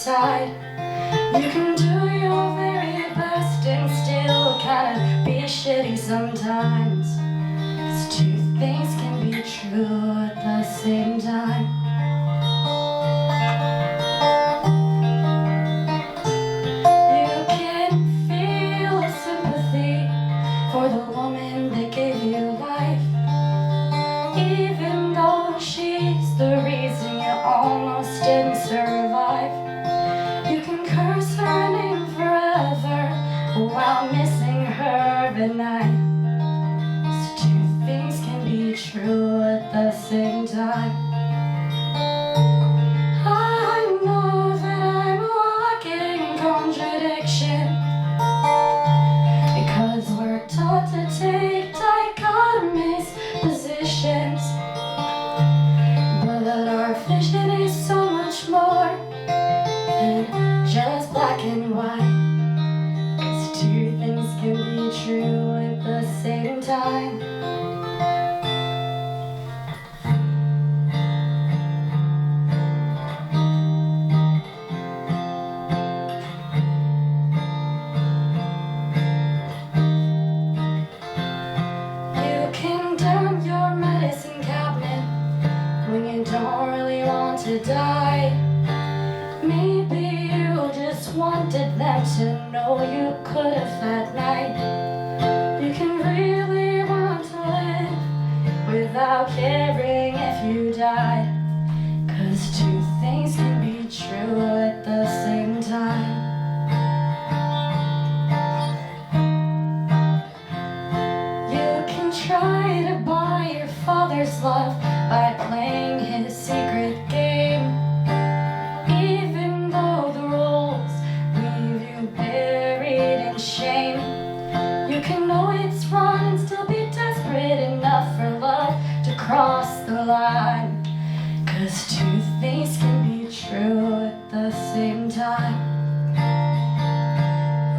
inside. You can do your very best and still kinda be shitty sometimes. 'Cause two things can be true at the same time. You can feel sympathy for the woman that gave you life, even though she's the reason you almost didn't survive. You can curse her name forever while missing her at night. So two things can be true at the same time. I know that I'm a walking contradiction, because we're taught to take dichotomous positions, but our vision is so much more than just black and white. 'Cause two things can be true at the same time. You can dump your medicine cabinet when you don't really want to die. Maybe you just wanted them to know you could have that night. You can really want to live without caring if you died. 'Cause two things can be true at the same time. You can try to buy your father's love by playing his secret game, even though the rules leave you buried in shame. You can know it's wrong and still be desperate enough for love to cross the line. 'Cause two things can be true at the same time.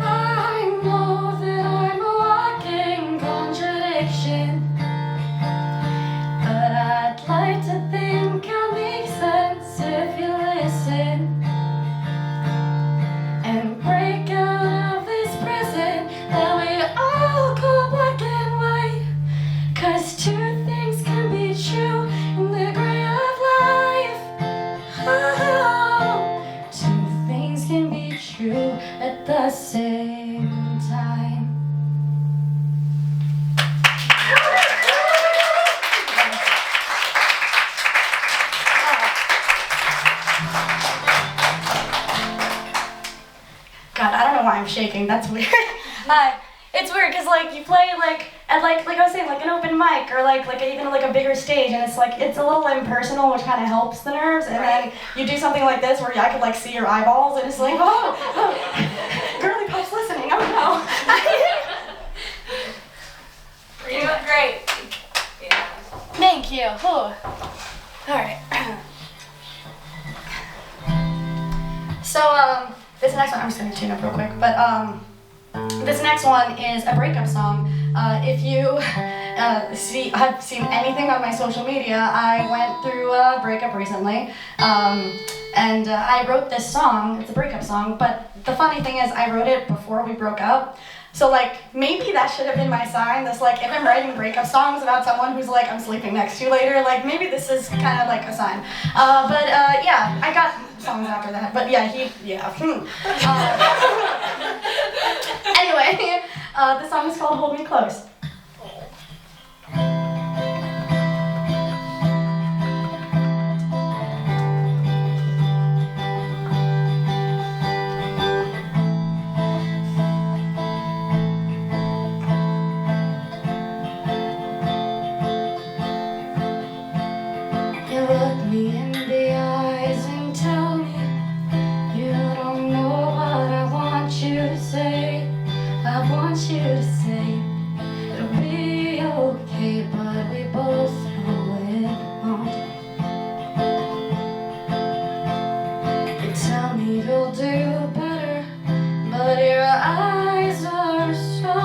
I know that I'm a walking contradiction, but I'd like to think I'll make sense if you listen and break out of this prison that we all call black and white. 'Cause two things can be true in the gray of life. Oh, two things can be true at the same time. God, I don't know why I'm shaking. That's weird. It's weird because like you play like at like I was saying, like an open mic or even like a bigger stage, and it's like it's a little impersonal, which kind of helps the nerves. And then you do something like this where I could like see your eyeballs, and it's like oh girly pop's listening. Oh no. You're doing great. Yeah. Thank you. Oh. All right. So this next one, I'm just gonna tune up real quick, but this next one is a breakup song. If you have seen anything on my social media, I went through a breakup recently, and I wrote this song. It's a breakup song, but the funny thing is I wrote it before we broke up. So like maybe that should have been my sign. This like if I'm writing breakup songs about someone who's like I'm sleeping next to later, like maybe this is kind of like a sign. But yeah, I got songs after that. But yeah, anyway, the song is called Hold Me Close. You look me in the eyes and tell me you don't know what I want you to say. I want you to say it'll be okay, but we both know it won't. You tell me you'll do better, but your eyes are so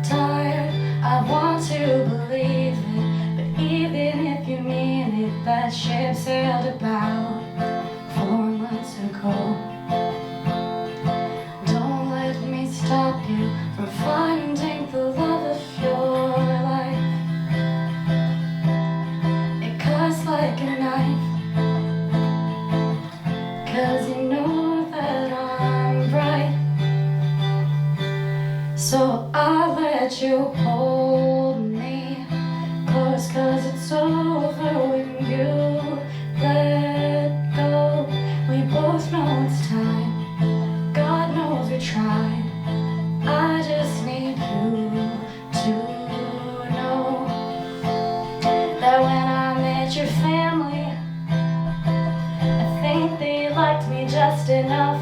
tired. I want to believe it, but even if you mean it, that ship sailed about 4 months ago. to go. Don't let me stop you from finding the love of your life. It cuts like a knife, 'cause you know that I'm right. So I'll let you hold me close, 'cause it's over when you let go. We both know it's time. God knows we tried. I just need you to know that when I met your family, I think they liked me just enough.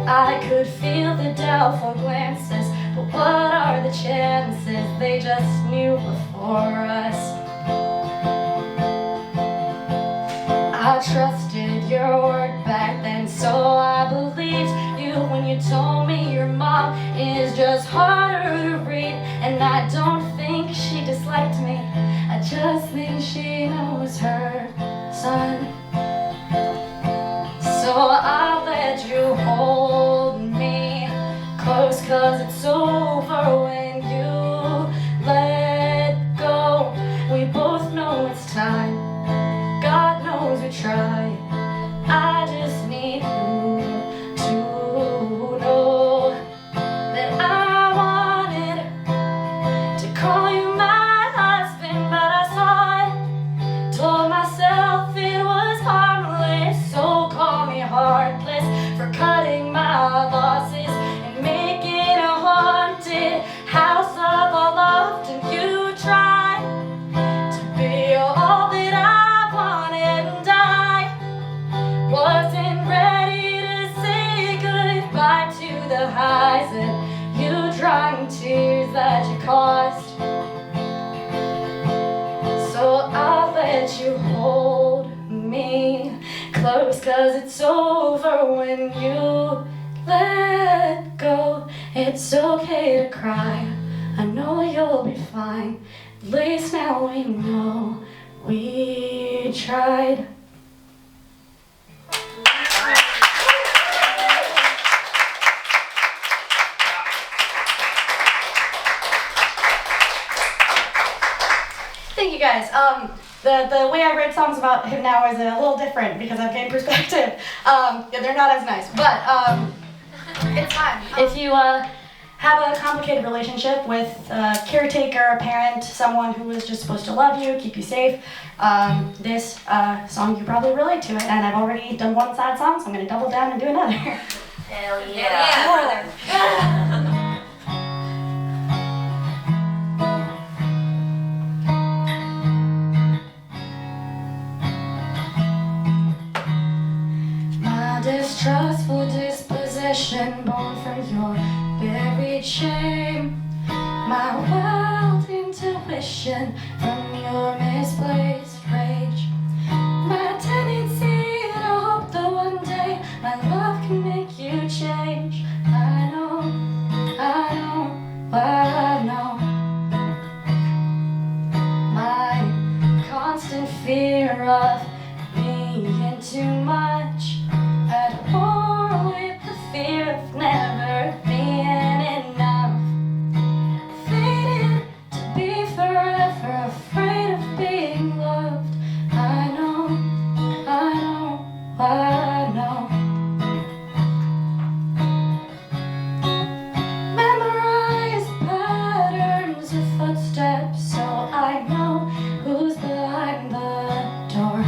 I could feel the doubtful glances, but what are the chances? They just knew before us. I trusted your word back then, so I believed you when you told me your mom is just harder to read. And I don't think she disliked me, I just think she knows her son. So I'll let you hold me close, 'cause it's over when you let go. We both know it's time. God knows we tried. I just need you to know that I wanted to call you my husband, but I saw it. Told myself it was harmless, so call me heartless for cutting my losses and making a haunted house of all loved. And you tried to be all that I wanted, and I wasn't ready to say goodbye to the highs and you drying tears that you caused. So I'll let you hold me close, 'cause it's over when you let go. It's okay to cry, I know you'll be fine. At least now we know we tried. Thank you guys. The way I write songs about him now is a little different because I've gained perspective. Yeah, they're not as nice, but it's fine. If you have a complicated relationship with a caretaker, a parent, someone who is just supposed to love you, keep you safe, this song you probably relate to it. And I've already done one sad song, so I'm going to double down and do another. Hell yeah, brother. Distrustful disposition born from your buried shame, my wild intuition from your misplaced rage, my tendency to hope that one day my love can make you change. I know, I know my constant fear of being too much, at war with the fear of never being enough, fated to be forever afraid of being loved. I know, I know. Memorize patterns of footsteps so I know who's behind the door.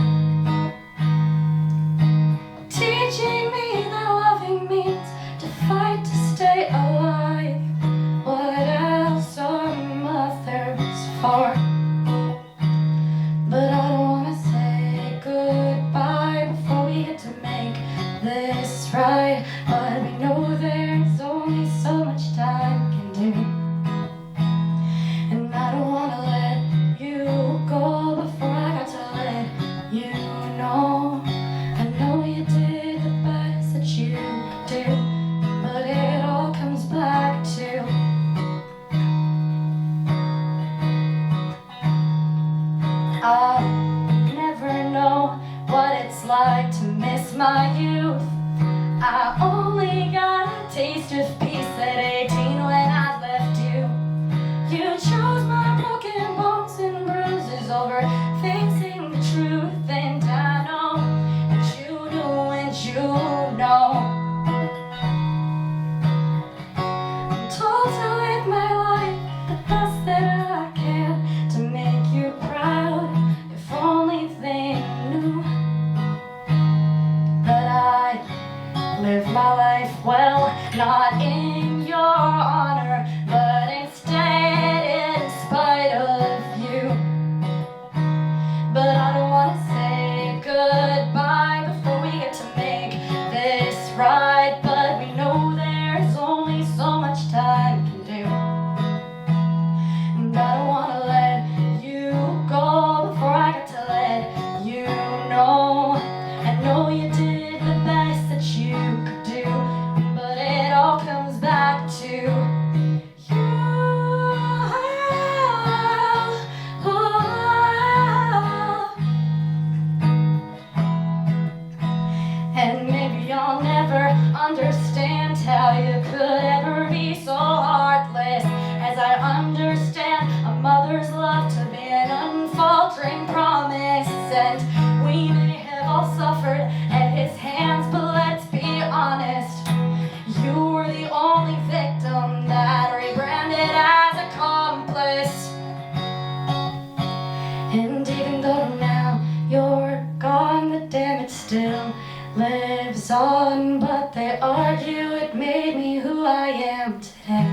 still lives on, but they argue it made me who I am today.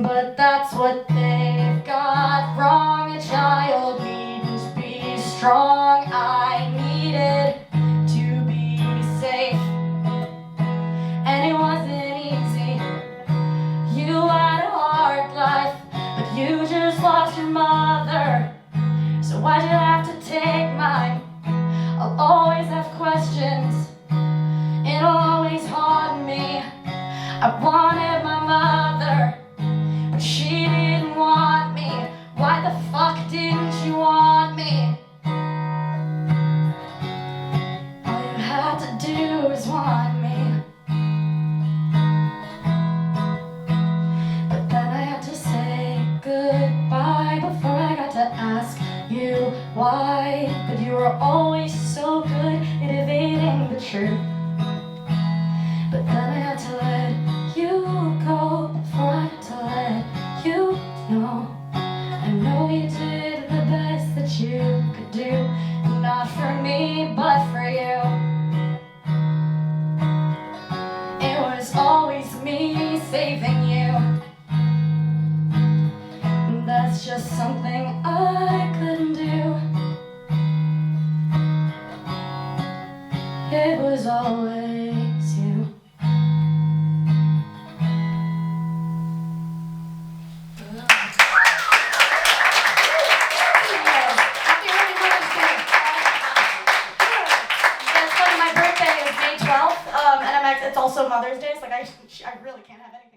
But that's what they've got wrong. A child needn't be strong. I needed to be safe, and it wasn't easy. You had a hard life, but you just lost your mother. So why'd you have to take mine? I'll always have questions. It'll always haunt me. I wanted my mother, but she didn't want me. Why the fuck didn't you want me? All you had to do was want me. But then I had to say goodbye before I got to ask you why. But you were always so good at evading the truth. But then I had to let you go before I had to let you know. I know you did the best that you could do, not for me, but for you. It was always me saving you. That's just something I couldn't do. It was always you. Happy early Mother's Day. It's funny, my birthday is May 12th, and it's also Mother's Day, so like I really can't have anything.